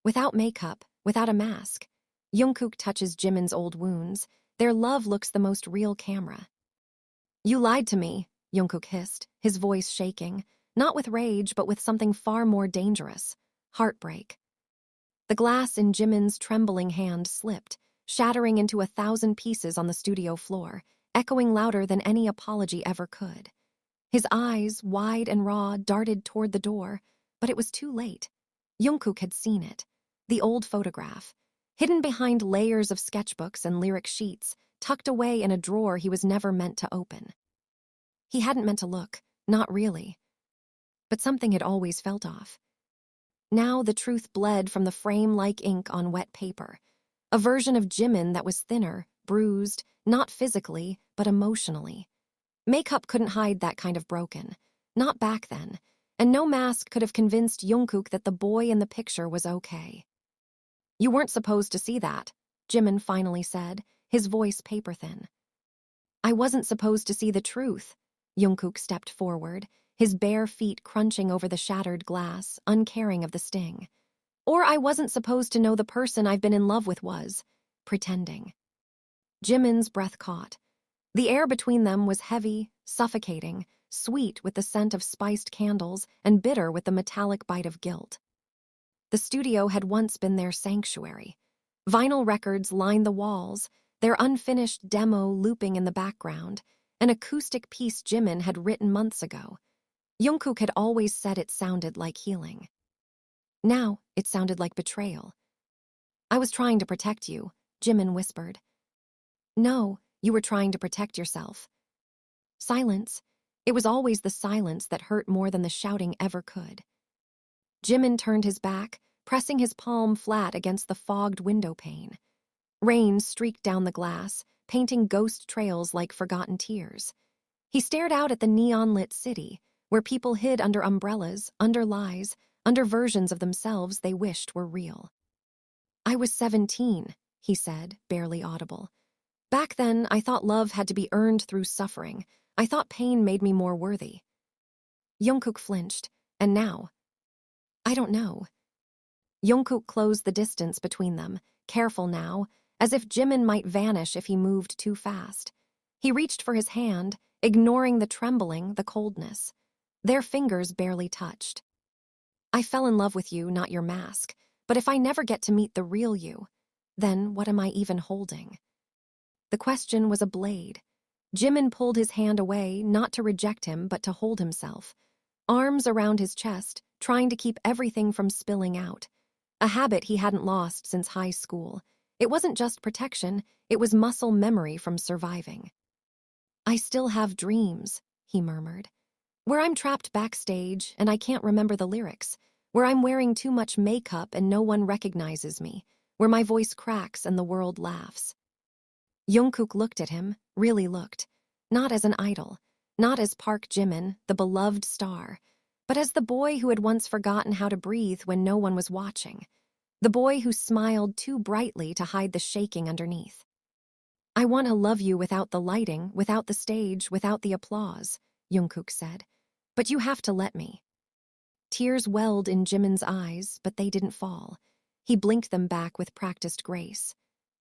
Without makeup, without a mask. Jungkook touches Jimin's old wounds. Their love looks the most real camera. You lied to me, Jungkook hissed, his voice shaking, not with rage but with something far more dangerous, heartbreak. The glass in Jimin's trembling hand slipped, shattering into 1,000 pieces on the studio floor, echoing louder than any apology ever could. His eyes, wide and raw, darted toward the door, but it was too late. Jungkook had seen it. The old photograph, hidden behind layers of sketchbooks and lyric sheets, tucked away in a drawer he was never meant to open. He hadn't meant to look, not really. But something had always felt off. Now the truth bled from the frame like ink on wet paper. A version of Jimin that was thinner, bruised, not physically, but emotionally. Makeup couldn't hide that kind of broken. Not back then. And no mask could have convinced Jungkook that the boy in the picture was okay. You weren't supposed to see that, Jimin finally said, his voice paper-thin. I wasn't supposed to see the truth. Jungkook stepped forward, his bare feet crunching over the shattered glass, uncaring of the sting. Or I wasn't supposed to know the person I've been in love with was pretending. Jimin's breath caught. The air between them was heavy, suffocating, sweet with the scent of spiced candles and bitter with the metallic bite of guilt. The studio had once been their sanctuary. Vinyl records lined the walls, their unfinished demo looping in the background, an acoustic piece Jimin had written months ago. Jungkook had always said it sounded like healing. Now, it sounded like betrayal. I was trying to protect you, Jimin whispered. No, you were trying to protect yourself. Silence. It was always the silence that hurt more than the shouting ever could. Jimin turned his back, pressing his palm flat against the fogged window pane. Rain streaked down the glass, painting ghost trails like forgotten tears. He stared out at the neon-lit city, where people hid under umbrellas, under lies, under versions of themselves they wished were real. I was 17, he said, barely audible. Back then, I thought love had to be earned through suffering. I thought pain made me more worthy. Jungkook flinched, and now? I don't know. Jungkook closed the distance between them, careful now, as if Jimin might vanish if he moved too fast. He reached for his hand, ignoring the trembling, the coldness. Their fingers barely touched. I fell in love with you, not your mask, but if I never get to meet the real you, then what am I even holding? The question was a blade. Jimin pulled his hand away, not to reject him, but to hold himself. Arms around his chest, trying to keep everything from spilling out. A habit he hadn't lost since high school. It wasn't just protection, it was muscle memory from surviving. I still have dreams, he murmured. Where I'm trapped backstage and I can't remember the lyrics. Where I'm wearing too much makeup and no one recognizes me. Where my voice cracks and the world laughs. Jungkook looked at him, really looked. Not as an idol, not as Park Jimin, the beloved star, but as the boy who had once forgotten how to breathe when no one was watching. The boy who smiled too brightly to hide the shaking underneath. I want to love you without the lighting, without the stage, without the applause, Jungkook said. But you have to let me. Tears welled in Jimin's eyes, but they didn't fall. He blinked them back with practiced grace.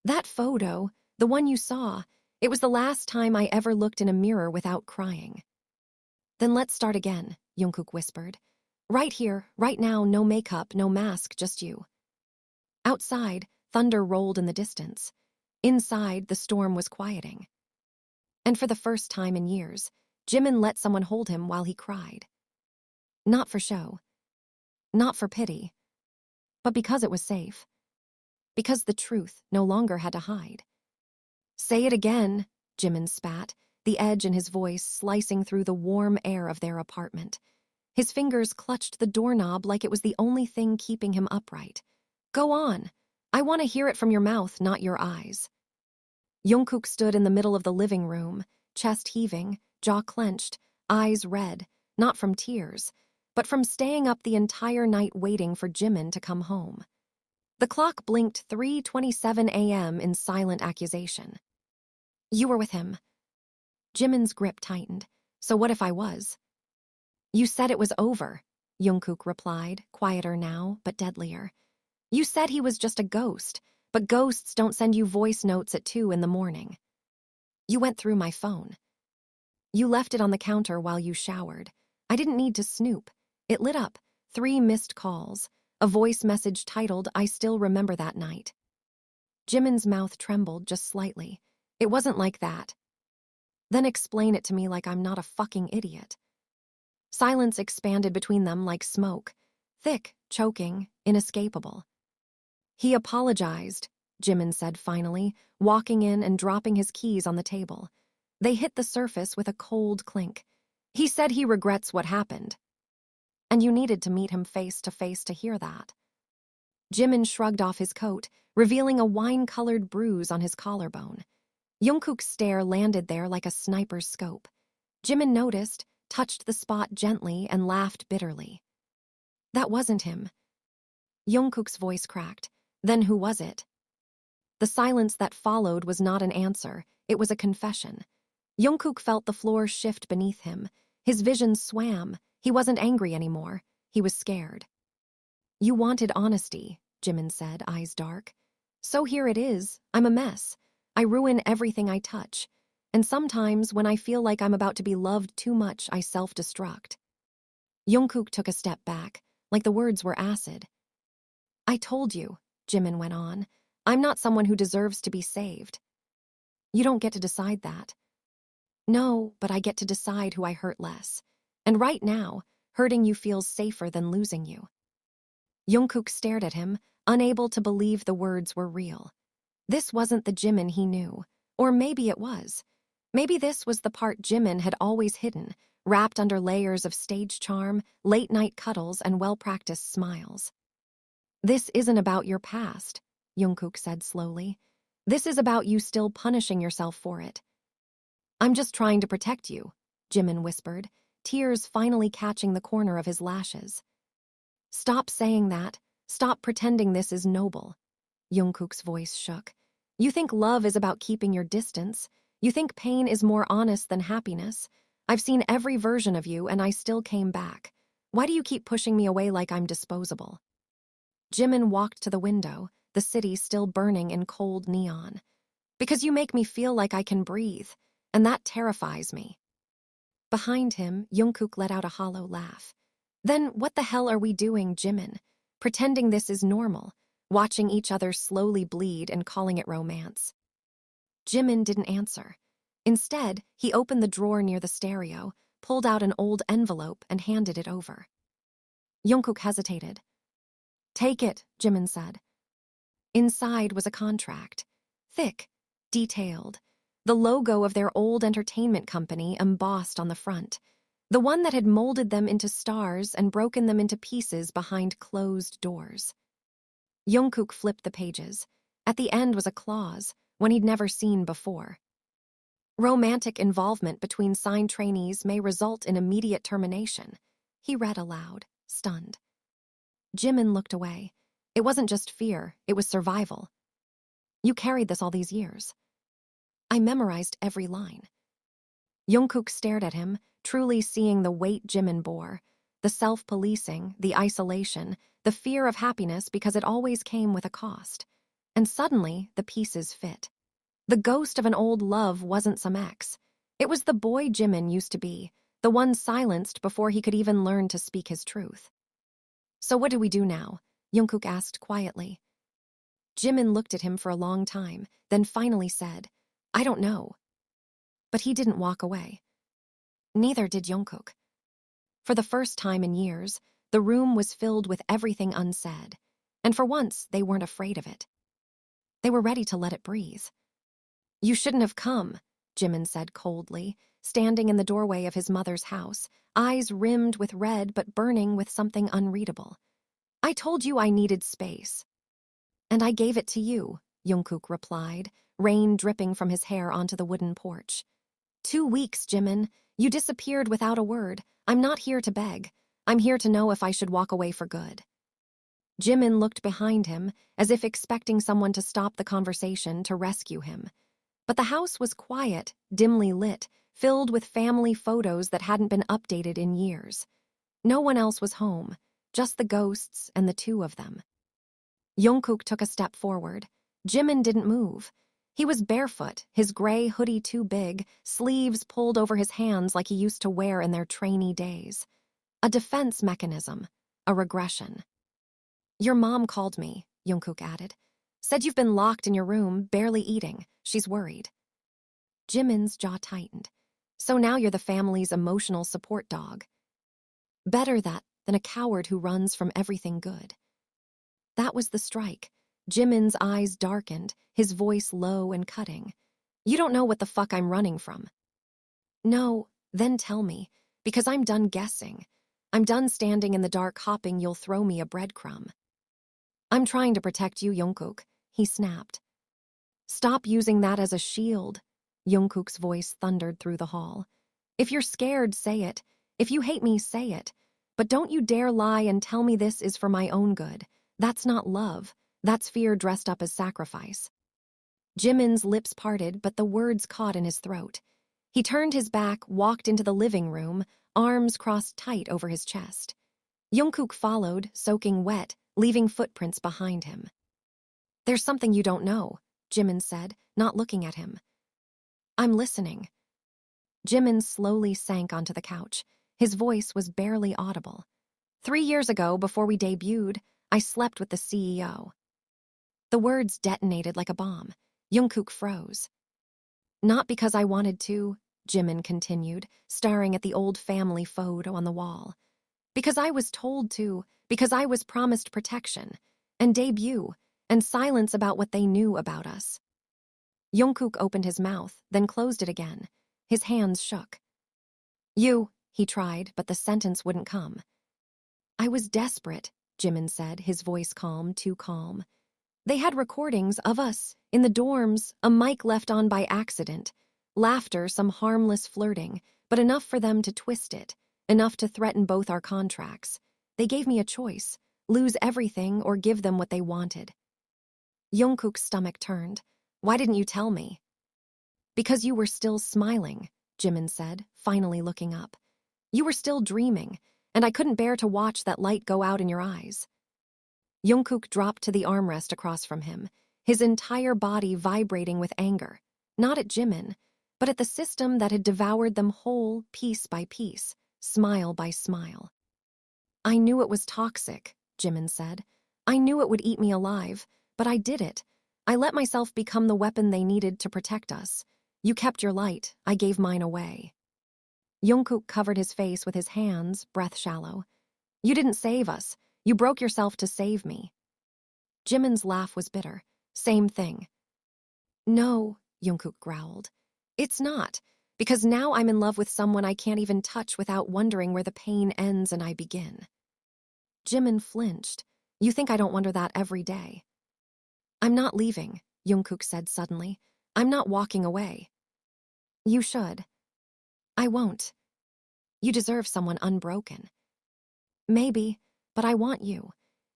That photo, the one you saw, it was the last time I ever looked in a mirror without crying. Then let's start again, Jungkook whispered. Right here, right now, no makeup, no mask, just you. Outside, thunder rolled in the distance. Inside, the storm was quieting. And for the first time in years, Jimin let someone hold him while he cried. Not for show. Not for pity. But because it was safe. Because the truth no longer had to hide. Say it again, Jimin spat, the edge in his voice slicing through the warm air of their apartment. His fingers clutched the doorknob like it was the only thing keeping him upright. Go on. I want to hear it from your mouth, not your eyes. Jungkook stood in the middle of the living room, chest heaving, jaw clenched, eyes red, not from tears, but from staying up the entire night waiting for Jimin to come home. The clock blinked 3:27 a.m. in silent accusation. You were with him. Jimin's grip tightened. So what if I was? You said it was over, Jungkook replied, quieter now, but deadlier. You said he was just a ghost, but ghosts don't send you voice notes at 2 in the morning. You went through my phone. You left it on the counter while you showered. I didn't need to snoop. It lit up, 3 missed calls, a voice message titled, "I still remember that night." Jimin's mouth trembled just slightly. It wasn't like that. Then explain it to me like I'm not a fucking idiot. Silence expanded between them like smoke, thick, choking, inescapable. He apologized, Jimin said finally, walking in and dropping his keys on the table. They hit the surface with a cold clink. He said he regrets what happened. And you needed to meet him face to face to hear that. Jimin shrugged off his coat, revealing a wine-colored bruise on his collarbone. Jungkook's stare landed there like a sniper's scope. Jimin noticed, touched the spot gently, and laughed bitterly. That wasn't him. Jungkook's voice cracked. Then who was it? The silence that followed was not an answer, it was a confession. Jungkook felt the floor shift beneath him. His vision swam. He wasn't angry anymore. He was scared. You wanted honesty, Jimin said, eyes dark. So here it is. I'm a mess. I ruin everything I touch. And sometimes, when I feel like I'm about to be loved too much, I self-destruct. Jungkook took a step back, like the words were acid. I told you, Jimin went on, I'm not someone who deserves to be saved. You don't get to decide that. No, but I get to decide who I hurt less. And right now, hurting you feels safer than losing you. Jungkook stared at him, unable to believe the words were real. This wasn't the Jimin he knew. Or maybe it was. Maybe this was the part Jimin had always hidden, wrapped under layers of stage charm, late-night cuddles, and well-practiced smiles. This isn't about your past, Jungkook said slowly. This is about you still punishing yourself for it. I'm just trying to protect you, Jimin whispered, tears finally catching the corner of his lashes. Stop saying that. Stop pretending this is noble. Jungkook's voice shook. You think love is about keeping your distance. You think pain is more honest than happiness. I've seen every version of you and I still came back. Why do you keep pushing me away like I'm disposable? Jimin walked to the window, the city still burning in cold neon. Because you make me feel like I can breathe, and that terrifies me. Behind him, Jungkook let out a hollow laugh. Then what the hell are we doing, Jimin? Pretending this is normal, watching each other slowly bleed and calling it romance. Jimin didn't answer. Instead, he opened the drawer near the stereo, pulled out an old envelope and handed it over. Jungkook hesitated. Take it, Jimin said. Inside was a contract. Thick, detailed. The logo of their old entertainment company embossed on the front. The one that had molded them into stars and broken them into pieces behind closed doors. Jungkook flipped the pages. At the end was a clause, one he'd never seen before. Romantic involvement between signed trainees may result in immediate termination, he read aloud, stunned. Jimin looked away. It wasn't just fear, it was survival. You carried this all these years. I memorized every line. Jungkook stared at him, truly seeing the weight Jimin bore, the self-policing, the isolation, the fear of happiness because it always came with a cost. And suddenly, the pieces fit. The ghost of an old love wasn't some ex. It was the boy Jimin used to be, the one silenced before he could even learn to speak his truth. So what do we do now? Jungkook asked quietly. Jimin looked at him for a long time, then finally said, I don't know. But he didn't walk away. Neither did Jungkook. For the first time in years, the room was filled with everything unsaid, and for once they weren't afraid of it. They were ready to let it breathe. You shouldn't have come, Jimin said coldly, standing in the doorway of his mother's house, eyes rimmed with red but burning with something unreadable. I told you I needed space. And I gave it to you, Jungkook replied, rain dripping from his hair onto the wooden porch. 2 weeks, Jimin. You disappeared without a word. I'm not here to beg. I'm here to know if I should walk away for good. Jimin looked behind him, as if expecting someone to stop the conversation to rescue him. But the house was quiet, dimly lit, filled with family photos that hadn't been updated in years. No one else was home, just the ghosts and the two of them. Jungkook took a step forward. Jimin didn't move. He was barefoot, his gray hoodie too big, sleeves pulled over his hands like he used to wear in their trainee days. A defense mechanism, a regression. Your mom called me, Jungkook added. Said you've been locked in your room, barely eating. She's worried. Jimin's jaw tightened. So now you're the family's emotional support dog. Better that than a coward who runs from everything good. That was the strike. Jimin's eyes darkened, his voice low and cutting. You don't know what the fuck I'm running from. No, then tell me, because I'm done guessing. I'm done standing in the dark hoping you'll throw me a breadcrumb. I'm trying to protect you, Jungkook, he snapped. Stop using that as a shield, Jungkook's voice thundered through the hall. If you're scared, say it. If you hate me, say it. But don't you dare lie and tell me this is for my own good. That's not love. That's fear dressed up as sacrifice. Jimin's lips parted, but the words caught in his throat. He turned his back, walked into the living room, arms crossed tight over his chest. Jungkook followed, soaking wet, leaving footprints behind him. There's something you don't know, Jimin said, not looking at him. I'm listening. Jimin slowly sank onto the couch. His voice was barely audible. 3 years ago, before we debuted, I slept with the CEO. The words detonated like a bomb. Jungkook froze. Not because I wanted to, Jimin continued, staring at the old family photo on the wall. Because I was told to, because I was promised protection, and debut, and silence about what they knew about us. Jungkook opened his mouth, then closed it again. His hands shook. He tried, but the sentence wouldn't come. I was desperate, Jimin said, his voice calm, too calm. They had recordings of us, in the dorms, a mic left on by accident. Laughter, some harmless flirting, but enough for them to twist it, enough to threaten both our contracts. They gave me a choice, lose everything or give them what they wanted. Jungkook's stomach turned. Why didn't you tell me? Because you were still smiling, Jimin said, finally looking up. You were still dreaming, and I couldn't bear to watch that light go out in your eyes. Jungkook dropped to the armrest across from him, his entire body vibrating with anger, not at Jimin, but at the system that had devoured them whole, piece by piece, smile by smile. I knew it was toxic, Jimin said. I knew it would eat me alive, but I did it. I let myself become the weapon they needed to protect us. You kept your light, I gave mine away. Jungkook covered his face with his hands, breath shallow. You didn't save us. You broke yourself to save me. Jimin's laugh was bitter. Same thing. No, Jungkook growled. It's not, because now I'm in love with someone I can't even touch without wondering where the pain ends and I begin. Jimin flinched. You think I don't wonder that every day? I'm not leaving, Jungkook said suddenly. I'm not walking away. You should. I won't. You deserve someone unbroken. Maybe, but I want you.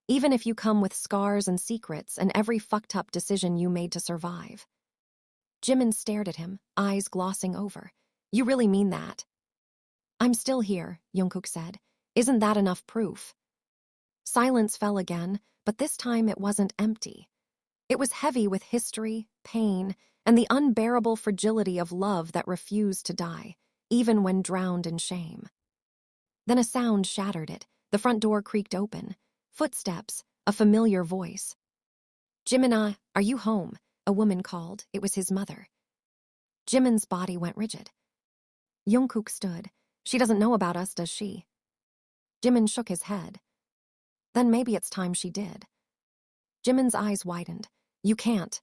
Even if you come with scars and secrets and every fucked up decision you made to survive. Jimin stared at him, eyes glossing over. You really mean that? I'm still here, Jungkook said. Isn't that enough proof? Silence fell again, but this time it wasn't empty. It was heavy with history, pain, and the unbearable fragility of love that refused to die, even when drowned in shame. Then a sound shattered it. The front door creaked open. Footsteps, a familiar voice. Jimin, are you home? A woman called. It was his mother. Jimin's body went rigid. Jungkook stood. She doesn't know about us, does she? Jimin shook his head. Then maybe it's time she did. Jimin's eyes widened. You can't.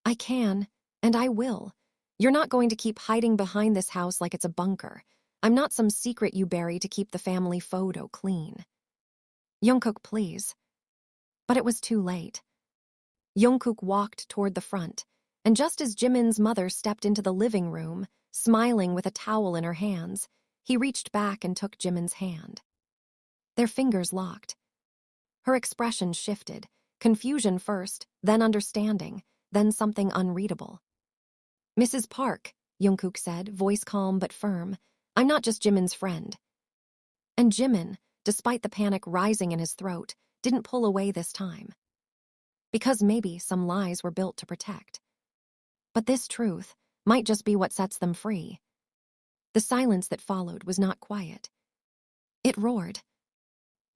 I can, and I will. You're not going to keep hiding behind this house like it's a bunker. I'm not some secret you bury to keep the family photo clean. Jungkook, please. But it was too late. Jungkook walked toward the front, and just as Jimin's mother stepped into the living room, smiling with a towel in her hands, he reached back and took Jimin's hand. Their fingers locked. Her expression shifted, confusion first, then understanding, then something unreadable. Mrs. Park, Jungkook said, voice calm but firm, I'm not just Jimin's friend. And Jimin, despite the panic rising in his throat, didn't pull away this time. because maybe some lies were built to protect. But this truth might just be what sets them free. The silence that followed was not quiet. It roared.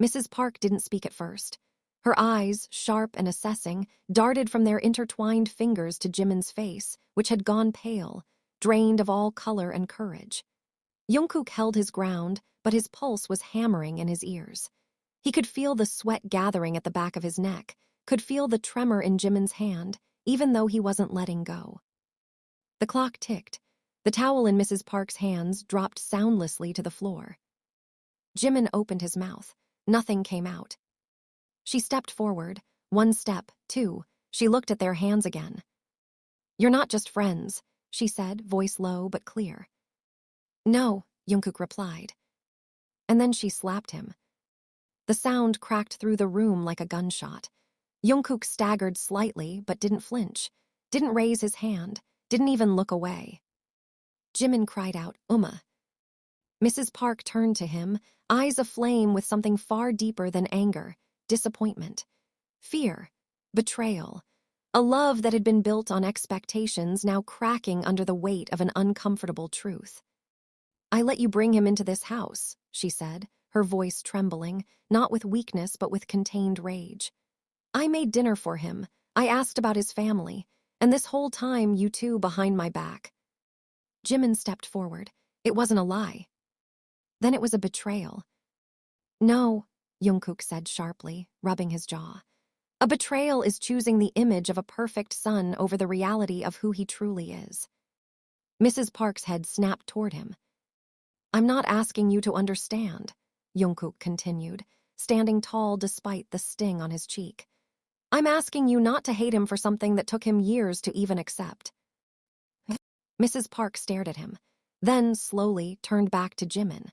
Mrs. Park didn't speak at first. Her eyes, sharp and assessing, darted from their intertwined fingers to Jimin's face, which had gone pale, drained of all color and courage. Jungkook held his ground, but his pulse was hammering in his ears. He could feel the sweat gathering at the back of his neck, could feel the tremor in Jimin's hand, even though he wasn't letting go. The clock ticked. The towel in Mrs. Park's hands dropped soundlessly to the floor. Jimin opened his mouth. Nothing came out. She stepped forward. 1 step, 2. She looked at their hands again. "You're not just friends," she said, voice low but clear. "No," Jungkook replied. And then she slapped him. The sound cracked through the room like a gunshot. Jungkook staggered slightly but didn't flinch, didn't raise his hand, didn't even look away. Jimin cried out, "Uma." Mrs. Park turned to him, eyes aflame with something far deeper than anger, disappointment, fear, betrayal, a love that had been built on expectations now cracking under the weight of an uncomfortable truth. "I let you bring him into this house," she said, her voice trembling, not with weakness but with contained rage. "I made dinner for him, I asked about his family, and this whole time you two behind my back." Jimin stepped forward. It wasn't a lie. Then it was a betrayal. "No," Jungkook said sharply, rubbing his jaw. "A betrayal is choosing the image of a perfect son over the reality of who he truly is." Mrs. Park's head snapped toward him. "I'm not asking you to understand," Jungkook continued, standing tall despite the sting on his cheek. "I'm asking you not to hate him for something that took him years to even accept." Mrs. Park stared at him, then slowly turned back to Jimin.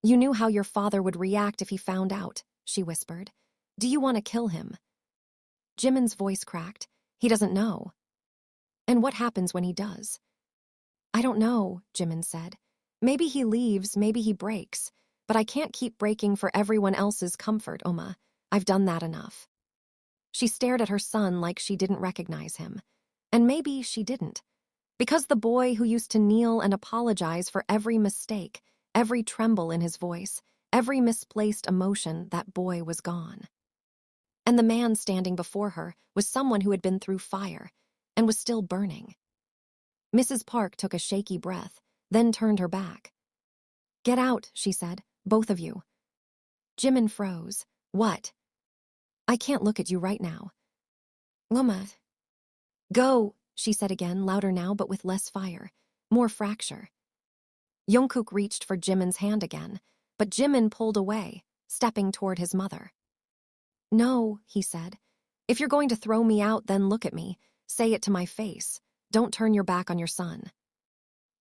"You knew how your father would react if he found out," she whispered. "Do you want to kill him?" Jimin's voice cracked. "He doesn't know." "And what happens when he does?" "I don't know," Jimin said. "Maybe he leaves, maybe he breaks. But I can't keep breaking for everyone else's comfort, Uma. I've done that enough." She stared at her son like she didn't recognize him. And maybe she didn't. Because the boy who used to kneel and apologize for every mistake, every tremble in his voice, every misplaced emotion, that boy was gone. And the man standing before her was someone who had been through fire and was still burning. Mrs. Park took a shaky breath, then turned her back. "Get out," she said, "both of you." Jimin froze. "What?" "I can't look at you right now." "Uma." "Go," she said again, louder now but with less fire, more fracture. Jungkook reached for Jimin's hand again, but Jimin pulled away, stepping toward his mother. "No," he said. "If you're going to throw me out, then look at me. Say it to my face. Don't turn your back on your son."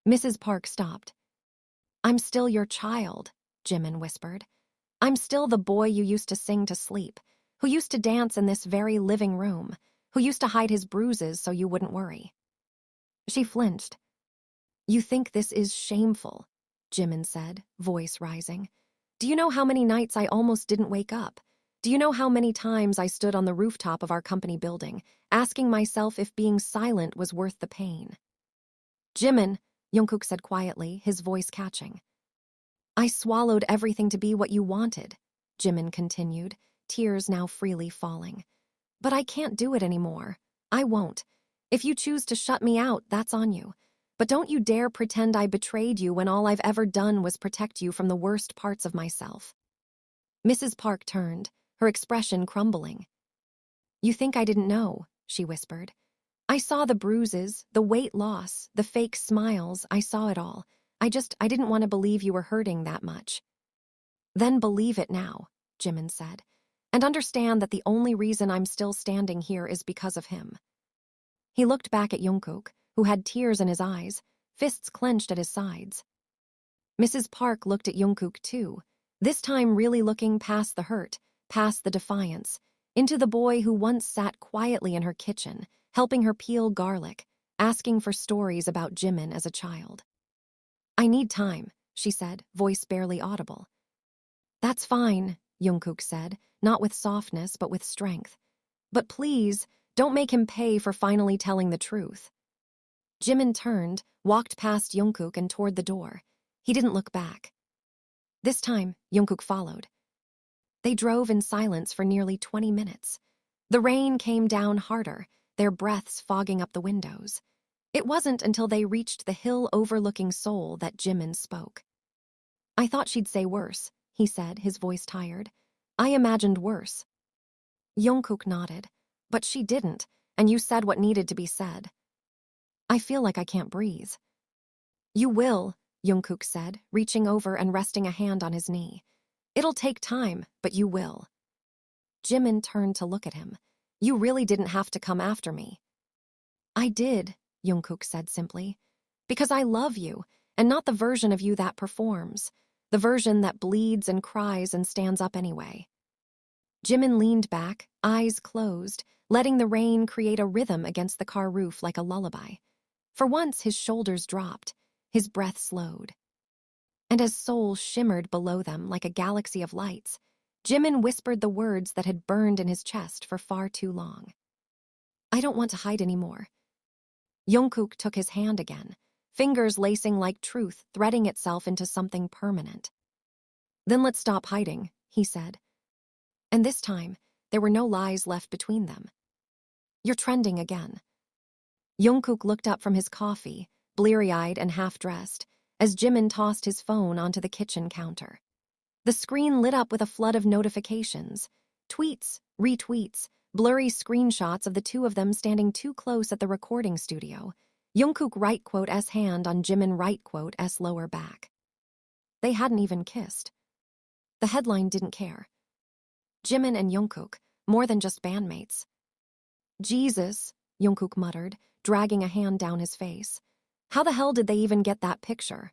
Mrs. Park stopped. "I'm still your child," Jimin whispered. "I'm still the boy you used to sing to sleep, who used to dance in this very living room, who used to hide his bruises so you wouldn't worry." She flinched. "You think this is shameful," Jimin said, voice rising. "Do you know how many nights I almost didn't wake up? Do you know how many times I stood on the rooftop of our company building, asking myself if being silent was worth the pain?" "Jimin," Jungkook said quietly, his voice catching. "I swallowed everything to be what you wanted," Jimin continued, tears now freely falling. "But I can't do it anymore. I won't. If you choose to shut me out, that's on you. But don't you dare pretend I betrayed you when all I've ever done was protect you from the worst parts of myself." Mrs. Park turned, her expression crumbling. "You think I didn't know," she whispered. "I saw the bruises, the weight loss, the fake smiles, I saw it all. I didn't want to believe you were hurting that much." "Then believe it now," Jimin said, "and understand that the only reason I'm still standing here is because of him." He looked back at Jungkook, who had tears in his eyes, fists clenched at his sides. Mrs. Park looked at Jungkook too, this time really looking past the hurt, past the defiance, into the boy who once sat quietly in her kitchen, helping her peel garlic, asking for stories about Jimin as a child. "I need time," she said, voice barely audible. "That's fine," Jungkook said, not with softness but with strength. But please, don't make him pay for finally telling the truth. Jimin turned, walked past Jungkook and toward the door. He didn't look back. This time, Jungkook followed. They drove in silence for nearly 20 minutes. The rain came down harder, their breaths fogging up the windows. It wasn't until they reached the hill overlooking Seoul that Jimin spoke. I thought she'd say worse, he said, his voice tired. I imagined worse. Jungkook nodded. But she didn't, and you said what needed to be said. I feel like I can't breathe. You will, Jungkook said, reaching over and resting a hand on his knee. It'll take time, but you will. Jimin turned to look at him. You really didn't have to come after me. I did, Jungkook said simply. Because I love you, and not the version of you that performs. The version that bleeds and cries and stands up anyway. Jimin leaned back, eyes closed, letting the rain create a rhythm against the car roof like a lullaby. For once, his shoulders dropped, his breath slowed. And as Seoul shimmered below them like a galaxy of lights, Jimin whispered the words that had burned in his chest for far too long. I don't want to hide anymore. Jungkook took his hand again, fingers lacing like truth, threading itself into something permanent. Then let's stop hiding, he said. And this time, there were no lies left between them. You're trending again. Jungkook looked up from his coffee, bleary-eyed and half-dressed, as Jimin tossed his phone onto the kitchen counter. The screen lit up with a flood of notifications. Tweets, retweets, blurry screenshots of the two of them standing too close at the recording studio. Jungkook right quote S hand on Jimin right quote S lower back. They hadn't even kissed. The headline didn't care. Jimin and Jungkook, more than just bandmates. Jesus, Jungkook muttered, dragging a hand down his face. How the hell did they even get that picture?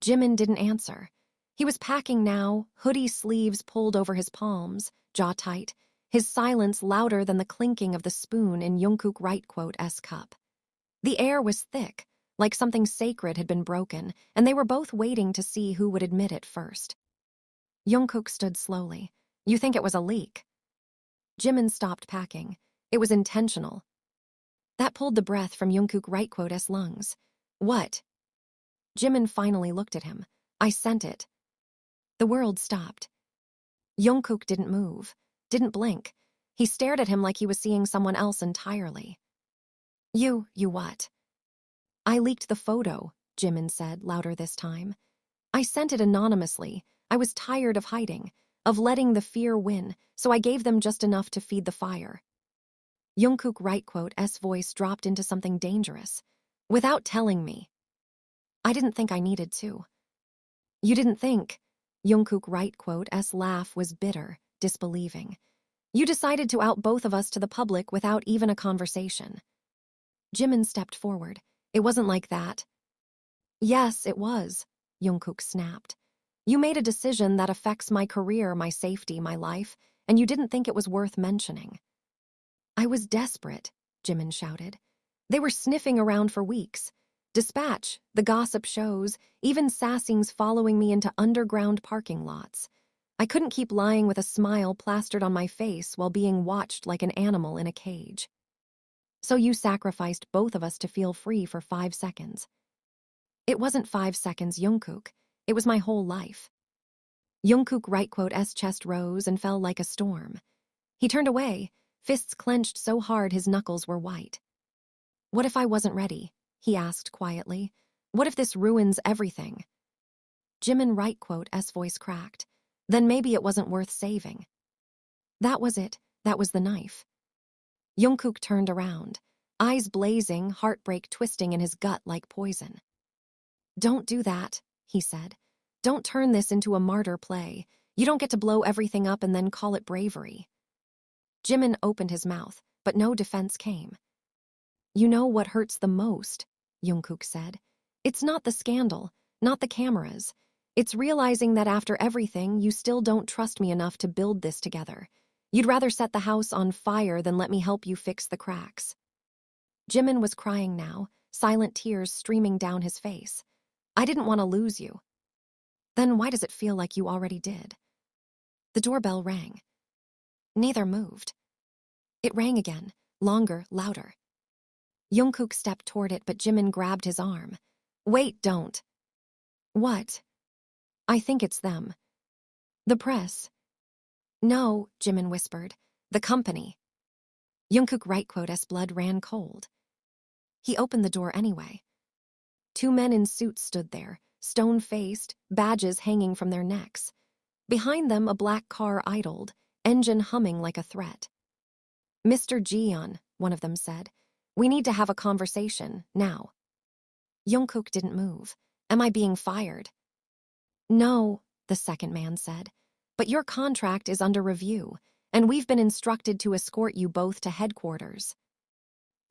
Jimin didn't answer. He was packing now, hoodie sleeves pulled over his palms, jaw tight, his silence louder than the clinking of the spoon in Jungkook right quote S cup. The air was thick, like something sacred had been broken, and they were both waiting to see who would admit it first. Jungkook stood slowly. You think it was a leak? Jimin stopped packing. It was intentional. That pulled the breath from Jungkook right quote S lungs. What? Jimin finally looked at him. I sent it. The world stopped. Jungkook didn't move, didn't blink. He stared at him like he was seeing someone else entirely. You what? I leaked the photo, Jimin said, louder this time. I sent it anonymously. I was tired of hiding, of letting the fear win, so I gave them just enough to feed the fire. Jungkook right quote S voice dropped into something dangerous. Without telling me. I didn't think I needed to. You didn't think. Jungkook right quote S laugh was bitter, disbelieving. You decided to out both of us to the public without even a conversation. Jimin stepped forward. It wasn't like that. Yes, it was, Jungkook snapped. You made a decision that affects my career, my safety, my life, and you didn't think it was worth mentioning. I was desperate, Jimin shouted. They were sniffing around for weeks. Dispatch, the gossip shows, even sassings following me into underground parking lots. I couldn't keep lying with a smile plastered on my face while being watched like an animal in a cage. So you sacrificed both of us to feel free for 5 seconds. It wasn't 5 seconds, Jungkook. It was my whole life. Jungkook right quote S chest rose and fell like a storm. He turned away, fists clenched so hard his knuckles were white. What if I wasn't ready? He asked quietly. What if this ruins everything? Jimin right quote S voice cracked. Then maybe it wasn't worth saving. That was it. That was the knife. Jungkook turned around, eyes blazing, heartbreak twisting in his gut like poison. Don't do that, he said. Don't turn this into a martyr play. You don't get to blow everything up and then call it bravery. Jimin opened his mouth, but no defense came. You know what hurts the most, Jungkook said. It's not the scandal, not the cameras. It's realizing that after everything, you still don't trust me enough to build this together. You'd rather set the house on fire than let me help you fix the cracks. Jimin was crying now, silent tears streaming down his face. I didn't want to lose you. Then why does it feel like you already did? The doorbell rang. Neither moved. It rang again, longer, louder. Jungkook stepped toward it, but Jimin grabbed his arm. Wait, don't. What? I think it's them. The press. No, Jimin whispered. The company. Jungkook right quote's blood ran cold. He opened the door anyway. Two men in suits stood there, stone-faced, badges hanging from their necks. Behind them, a black car idled, engine humming like a threat. Mr. Jeon, one of them said, we need to have a conversation, now. Jungkook didn't move. Am I being fired? No, the second man said, but your contract is under review, and we've been instructed to escort you both to headquarters.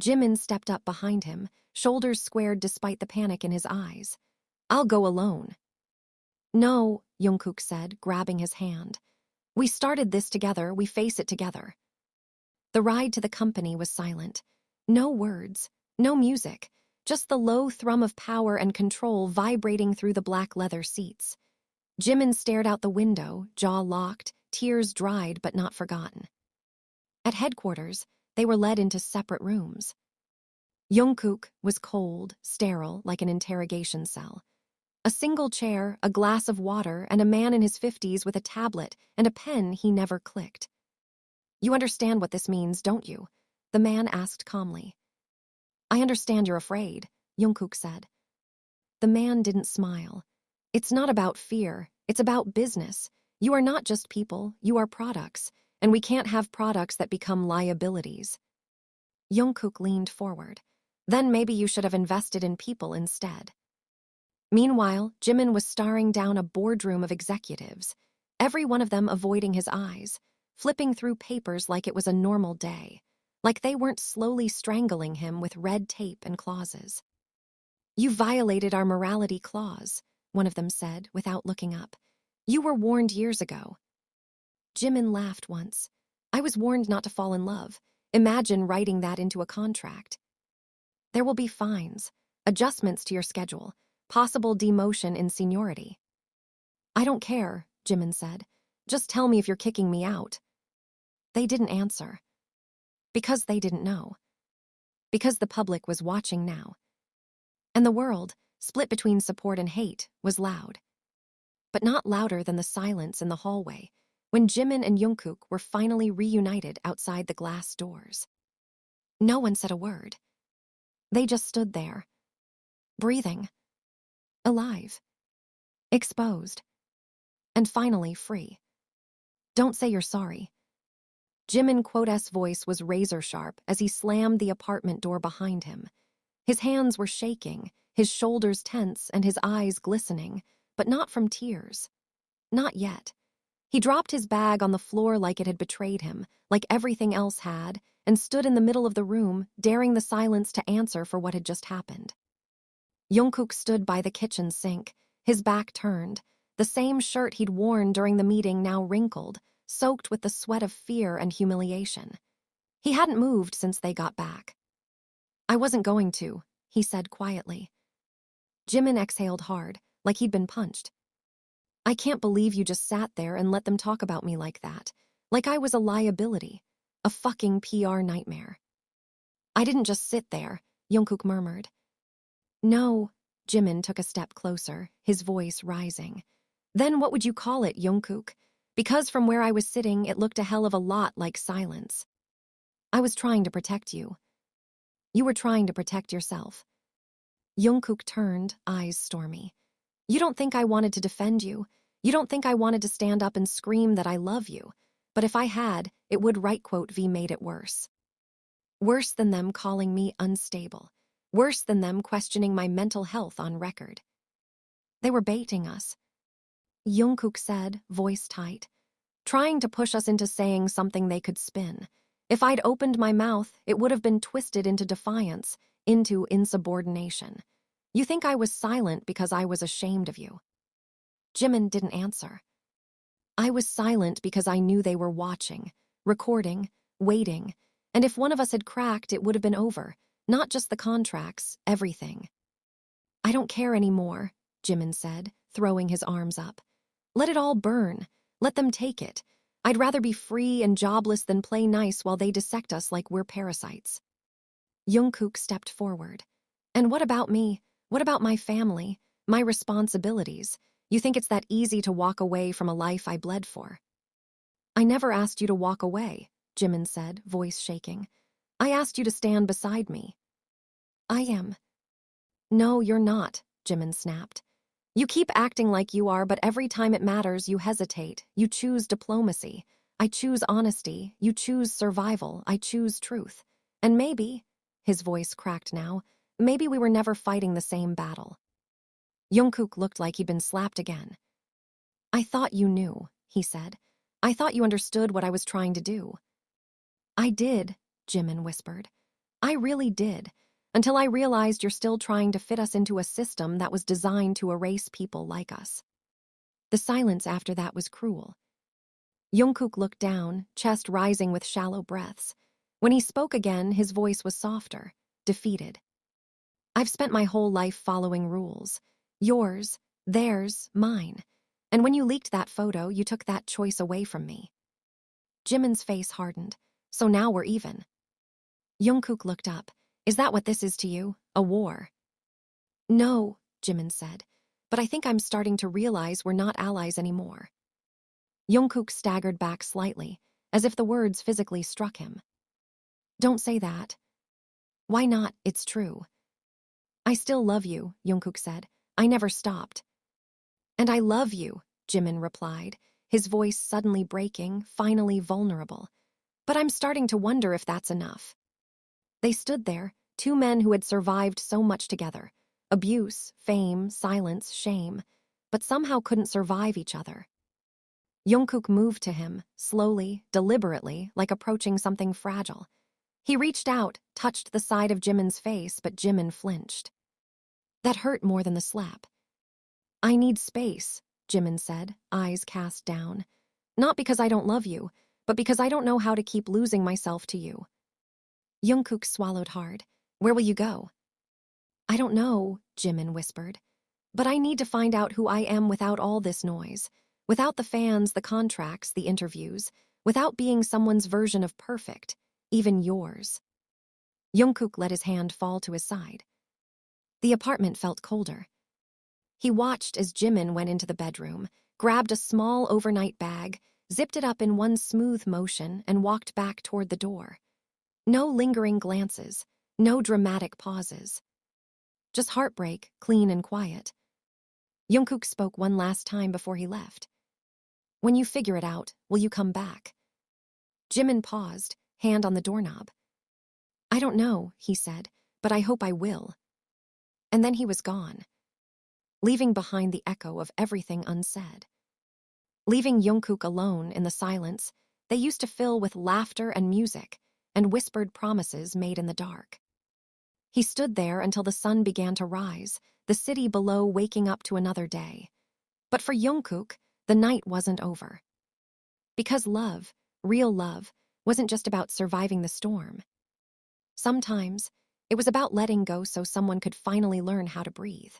Jimin stepped up behind him, shoulders squared despite the panic in his eyes. I'll go alone. No, Jungkook said, grabbing his hand. We started this together, we face it together. The ride to the company was silent. No words, no music, just the low thrum of power and control vibrating through the black leather seats. Jimin stared out the window, jaw locked, tears dried but not forgotten. At headquarters, they were led into separate rooms. Jungkook was cold, sterile, like an interrogation cell. A single chair, a glass of water, and a man in his 50s with a tablet and a pen he never clicked. You understand what this means, don't you? The man asked calmly. I understand you're afraid, Jungkook said. The man didn't smile. It's not about fear, it's about business. You are not just people, you are products, and we can't have products that become liabilities. Jungkook leaned forward. Then maybe you should have invested in people instead. Meanwhile, Jimin was staring down a boardroom of executives, every one of them avoiding his eyes, flipping through papers like it was a normal day, like they weren't slowly strangling him with red tape and clauses. You violated our morality clause, one of them said without looking up. You were warned years ago. Jimin laughed once. I was warned not to fall in love. Imagine writing that into a contract. There will be fines, adjustments to your schedule, possible demotion in seniority. I don't care, Jimin said. Just tell me if you're kicking me out. They didn't answer. Because they didn't know. Because the public was watching now. And the world, split between support and hate, was loud. But not louder than the silence in the hallway, when Jimin and Jungkook were finally reunited outside the glass doors. No one said a word. They just stood there, breathing, alive, exposed, and finally free. Don't say you're sorry. Jimin Quote's voice was razor-sharp as he slammed the apartment door behind him. His hands were shaking, his shoulders tense, and his eyes glistening, but not from tears. Not yet. He dropped his bag on the floor like it had betrayed him, like everything else had, and stood in the middle of the room, daring the silence to answer for what had just happened. Jungkook stood by the kitchen sink, his back turned, the same shirt he'd worn during the meeting now wrinkled, soaked with the sweat of fear and humiliation. He hadn't moved since they got back. I wasn't going to, he said quietly. Jimin exhaled hard, like he'd been punched. I can't believe you just sat there and let them talk about me like that, like I was a liability, a fucking PR nightmare. I didn't just sit there, Jungkook murmured. No, Jimin took a step closer, his voice rising. Then what would you call it, Jungkook? Because from where I was sitting, it looked a hell of a lot like silence. I was trying to protect you. You were trying to protect yourself. Jungkook turned, eyes stormy. You don't think I wanted to defend you? You don't think I wanted to stand up and scream that I love you? But if I had, it would v made it worse. Worse than them calling me unstable. Worse than them questioning my mental health on record. They were baiting us. Jungkook said, voice tight, trying to push us into saying something they could spin. If I'd opened my mouth, it would have been twisted into defiance, into insubordination. You think I was silent because I was ashamed of you? Jimin didn't answer. I was silent because I knew they were watching, recording, waiting, and if one of us had cracked, it would have been over. Not just the contracts, everything. I don't care anymore, Jimin said, throwing his arms up. Let it all burn. Let them take it. I'd rather be free and jobless than play nice while they dissect us like we're parasites. Jungkook stepped forward. And what about me? What about my family? My responsibilities? You think it's that easy to walk away from a life I bled for? I never asked you to walk away, Jimin said, voice shaking. I asked you to stand beside me. I am. No, you're not, Jimin snapped. You keep acting like you are, but every time it matters, you hesitate. You choose diplomacy. I choose honesty. You choose survival. I choose truth. And maybe, his voice cracked now, maybe we were never fighting the same battle. Jungkook looked like he'd been slapped again. I thought you knew, he said. I thought you understood what I was trying to do. I did, Jimin whispered. I really did, until I realized you're still trying to fit us into a system that was designed to erase people like us. The silence after that was cruel. Jungkook looked down, chest rising with shallow breaths. When he spoke again, his voice was softer, defeated. I've spent my whole life following rules. Yours, theirs, mine. And when you leaked that photo, you took that choice away from me. Jimin's face hardened. So now we're even. Jungkook looked up. Is that what this is to you? A war? No, Jimin said. But I think I'm starting to realize we're not allies anymore. Jungkook staggered back slightly, as if the words physically struck him. Don't say that. Why not? It's true. I still love you, Jungkook said. I never stopped. And I love you, Jimin replied, his voice suddenly breaking, finally vulnerable. But I'm starting to wonder if that's enough. They stood there, two men who had survived so much together. Abuse, fame, silence, shame, but somehow couldn't survive each other. Jungkook moved to him, slowly, deliberately, like approaching something fragile. He reached out, touched the side of Jimin's face, but Jimin flinched. That hurt more than the slap. I need space, Jimin said, eyes cast down. Not because I don't love you, but because I don't know how to keep losing myself to you. Jungkook swallowed hard. Where will you go? I don't know, Jimin whispered. But I need to find out who I am without all this noise. Without the fans, the contracts, the interviews. Without being someone's version of perfect. Even yours. Jungkook let his hand fall to his side. The apartment felt colder. He watched as Jimin went into the bedroom, grabbed a small overnight bag, zipped it up in one smooth motion, and walked back toward the door. No lingering glances, no dramatic pauses. Just heartbreak, clean and quiet. Jungkook spoke one last time before he left. When you figure it out, will you come back? Jimin paused, hand on the doorknob. I don't know, he said, but I hope I will. And then he was gone, leaving behind the echo of everything unsaid. Leaving Jungkook alone in the silence they used to fill with laughter and music and whispered promises made in the dark. He stood there until the sun began to rise, the city below waking up to another day. But for Jungkook, the night wasn't over. Because love, real love, wasn't just about surviving the storm. Sometimes, it was about letting go so someone could finally learn how to breathe.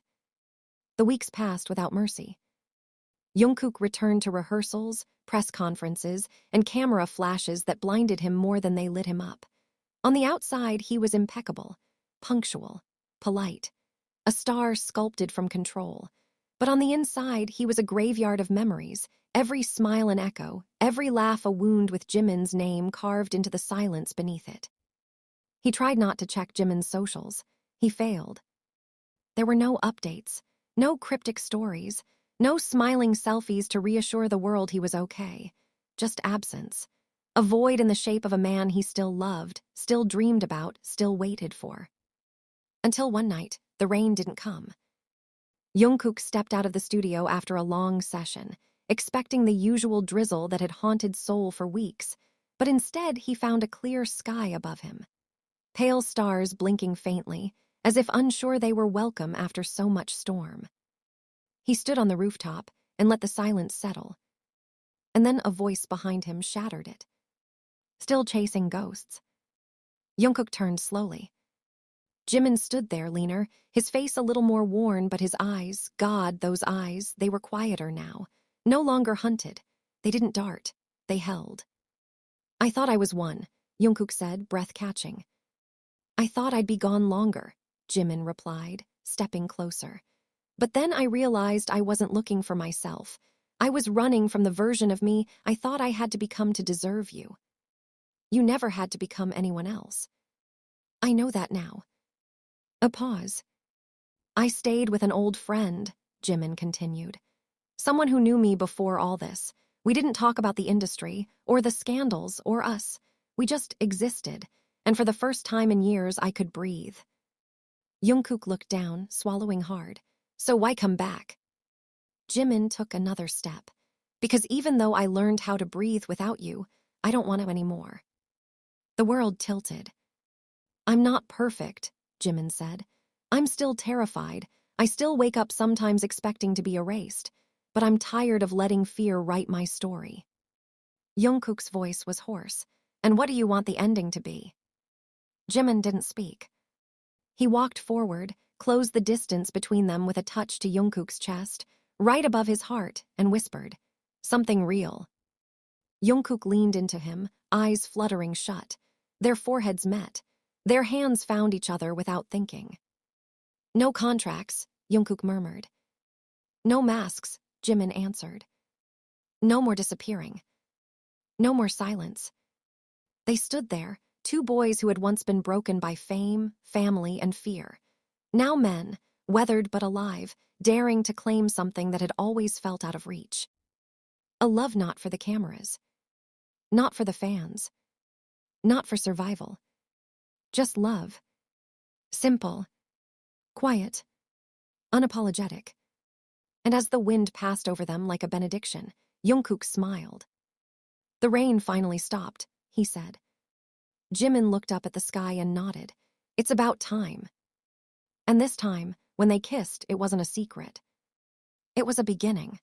The weeks passed without mercy. Jungkook returned to rehearsals, press conferences, and camera flashes that blinded him more than they lit him up. On the outside, he was impeccable, punctual, polite, a star sculpted from control. But on the inside, he was a graveyard of memories, every smile an echo, every laugh a wound with Jimin's name carved into the silence beneath it. He tried not to check Jimin's socials. He failed. There were no updates, no cryptic stories, no smiling selfies to reassure the world he was okay. Just absence. A void in the shape of a man he still loved, still dreamed about, still waited for. Until one night, the rain didn't come. Jungkook stepped out of the studio after a long session, expecting the usual drizzle that had haunted Seoul for weeks, but instead he found a clear sky above him. Pale stars blinking faintly, as if unsure they were welcome after so much storm. He stood on the rooftop and let the silence settle. And then a voice behind him shattered it. Still chasing ghosts. Jungkook turned slowly. Jimin stood there, leaner, his face a little more worn, but his eyes, God, those eyes, they were quieter now. No longer hunted. They didn't dart. They held. I thought I was one, Jungkook said, breath catching. I thought I'd be gone longer, Jimin replied, stepping closer. But then I realized I wasn't looking for myself. I was running from the version of me I thought I had to become to deserve you. You never had to become anyone else. I know that now. A pause. I stayed with an old friend, Jimin continued. Someone who knew me before all this. We didn't talk about the industry, or the scandals, or us. We just existed, and for the first time in years I could breathe. Jungkook looked down, swallowing hard. So why come back? Jimin took another step. Because even though I learned how to breathe without you, I don't want to anymore. The world tilted. I'm not perfect, Jimin said. I'm still terrified. I still wake up sometimes expecting to be erased. But I'm tired of letting fear write my story. Jungkook's voice was hoarse. And what do you want the ending to be? Jimin didn't speak. He walked forward, closed the distance between them with a touch to Jungkook's chest, right above his heart, and whispered, something real. Jungkook leaned into him, eyes fluttering shut. Their foreheads met. Their hands found each other without thinking. No contracts, Jungkook murmured. No masks, Jimin answered. No more disappearing. No more silence. They stood there, two boys who had once been broken by fame, family, and fear. Now men, weathered but alive, daring to claim something that had always felt out of reach. A love not for the cameras. Not for the fans. Not for survival. Just love. Simple. Quiet. Unapologetic. And as the wind passed over them like a benediction, Jungkook smiled. The rain finally stopped, he said. Jimin looked up at the sky and nodded. It's about time. And this time, when they kissed, it wasn't a secret. It was a beginning.